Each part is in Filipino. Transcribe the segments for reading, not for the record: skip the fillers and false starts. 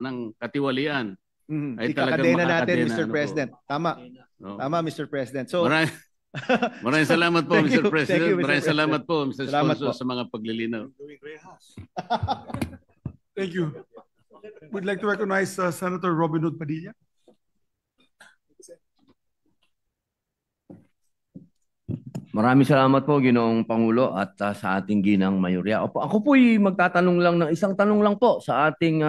ng katiwalian ay talagang Ikakadena natin, makakadena. Mr. President. Tama. No. Tama, Mr. President. So, maraming salamat po, Mr. President. Mr. Maraming salamat po, Mr. Salamat Sponsor, po. sa mga paglilinaw. Thank you. We'd like to recognize Senator Robin Hood Padilla. Maraming salamat po, Ginoong Pangulo, at sa ating ginang mayorya. Ako po'y magtatanong lang ng isang tanong lang po sa ating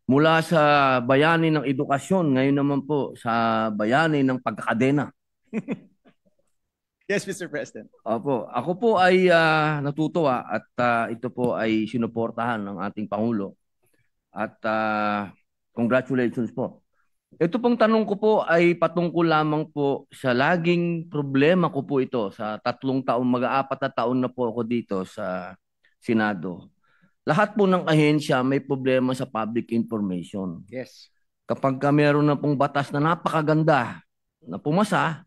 mula sa bayani ng edukasyon, ngayon naman po sa bayani ng pagkakadena. Yes, Mr. President. Opo, ako po ay natutuwa at ito po ay sinuportahan ng ating Pangulo. At congratulations po. Ito pong tanong ko po ay patungkol lamang po sa laging problema ko po ito sa 3 taon, mag-4 na taon na po ako dito sa Senado. Lahat po ng ahensya may problema sa public information. Yes. Kapag meron na pong batas na napakaganda na pumasa,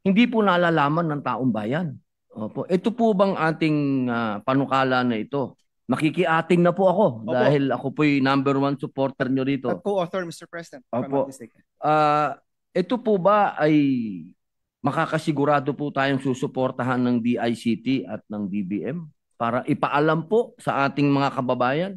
hindi po nalalaman ng taong bayan. Opo. Ito po bang ating panukala na ito? Makikiating na po ako. Opo. Dahil ako po'y #1 supporter nyo rito. Co-author, Mr. President. Opo. Ito po ba ay makakasigurado po tayong susuportahan ng DICT at ng DBM para ipaalam po sa ating mga kababayan?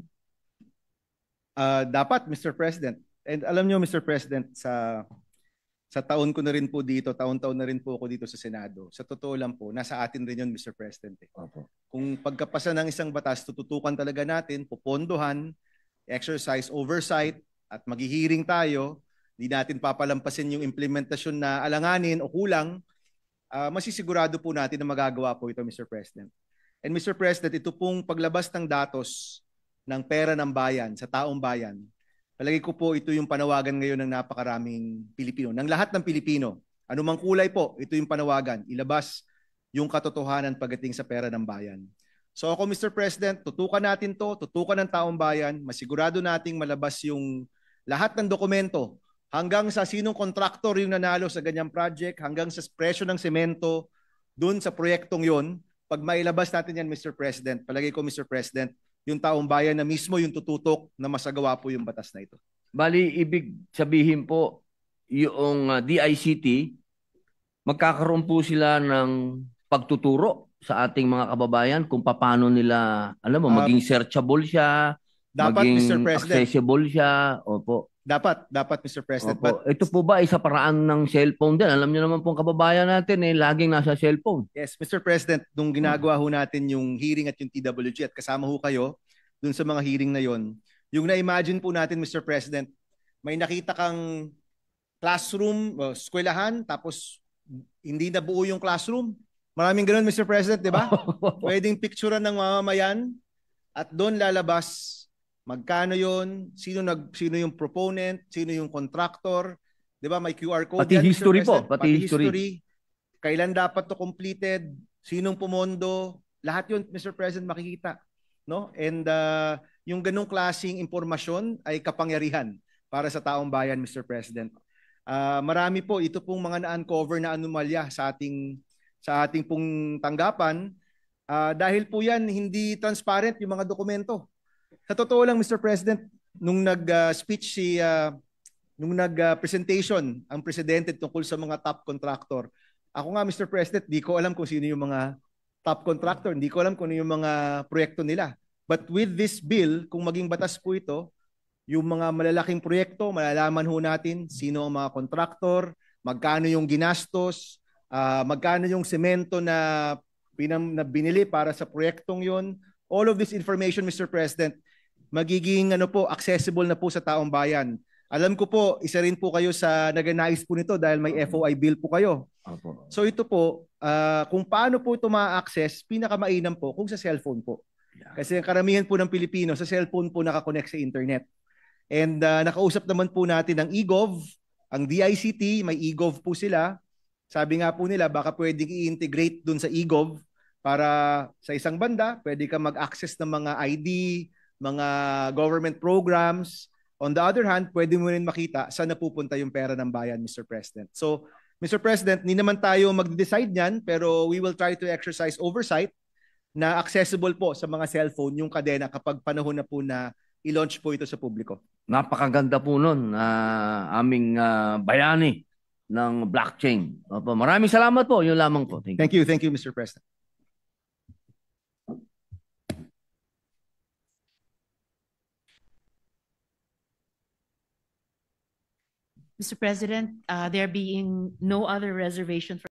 Dapat, Mr. President. And alam nyo, Mr. President, sa taon ko na rin po dito, taon-taon na rin po ako dito sa Senado. Sa totoo lang po, nasa atin rin yun, Mr. President. Opo. Kung pagkapasa ng isang batas, tututukan talaga natin, pupondohan, exercise oversight, at maghihiring tayo, hindi natin papalampasin yung implementasyon na alanganin o kulang, masisigurado po natin na magagawa po ito, Mr. President. And Mr. President, ito pong paglabas ng datos ng pera ng bayan sa taong bayan, palagi ko po ito yung panawagan ngayon ng napakaraming Pilipino, ng lahat ng Pilipino. Anumang kulay po, ito yung panawagan. Ilabas yung katotohanan pagdating sa pera ng bayan. So ako, Mr. President, tutukan natin to, tutukan ng taong bayan, masigurado nating malabas yung lahat ng dokumento, hanggang sa sinong kontraktor yung nanalo sa ganyang project, hanggang sa presyo ng semento, dun sa proyektong yon. Pag mailabas natin yan, Mr. President, palagi ko, Mr. President, yung taong bayan na mismo yung tututok na masagawa po yung batas na ito. Bali, ibig sabihin po, yung DICT, magkakaroon po sila ng pagtuturo sa ating mga kababayan kung paano nila, alam mo, maging searchable siya, dapat, maging Mr. President, accessible siya. Opo. Dapat, Mr. President. Opo. Ito po ba isa paraan ng cellphone din? Alam niyo naman pong kababayan natin laging nasa cellphone. Yes, Mr. President, nung ginagawa ho natin yung hearing at yung TWG at kasama ho kayo dun sa mga hearing na yon, yung na-imagine po natin, Mr. President, may nakita kang classroom, eskwelahan, tapos hindi na buo yung classroom. Maraming ganun, Mr. President, di ba? Pwedeng picturean ng mamamayan at doon lalabas magkano yon, sino yung proponent, sino yung contractor, 'di ba? May QR code pati yan, history Mr. po, President. pati history. Kailan dapat to completed, sinong pumondo, lahat 'yon, Mr. President, makikita, no? And yung ganung klaseng impormasyon ay kapangyarihan para sa taong bayan, Mr. President. Marami po ito pong mga na-uncover na anomalya sa ating pong tanggapan, dahil po yan hindi transparent yung mga dokumento. Sa totoo lang, Mr. President, nung nag-speech nung nag-presentation ang presidente tungkol sa mga top contractor, ako nga, Mr. President, di ko alam kung sino yung mga top contractor, hindi ko alam kung ano yung mga proyekto nila. But with this bill, kung maging batas po ito, yung mga malalaking proyekto, malalaman ho natin sino ang mga contractor, magkano yung ginastos, magkano yung semento na binili para sa proyektong yon. All of this information, Mr. President, magiging accessible na po sa taong bayan. Alam ko po, isa rin po kayo sa naganais po nito dahil may FOI bill po kayo. So ito po, kung paano po ito ma-access, pinakamainam po kung sa cellphone po. Kasi ang karamihan po ng Pilipino, sa cellphone po nakakonect sa internet. And nakausap naman po natin ang eGov, ang DICT, may eGov po sila. Sabi nga po nila, baka pwedeng i-integrate dun sa eGov para sa isang banda, pwede ka mag-access ng mga ID, mga government programs. On the other hand, pwede mo rin makita saan napupunta yung pera ng bayan, Mr. President. So, Mr. President, hindi naman tayo mag-decide niyan, pero we will try to exercise oversight na accessible po sa mga cellphone yung kadena kapag panahon na po na i-launch po ito sa publiko. napakaganda po nun na aming bayani ng blockchain. Opo, maraming salamat po. Yun lamang po. Thank you. Thank you, Mr. President. Mr. President, there being no other reservation for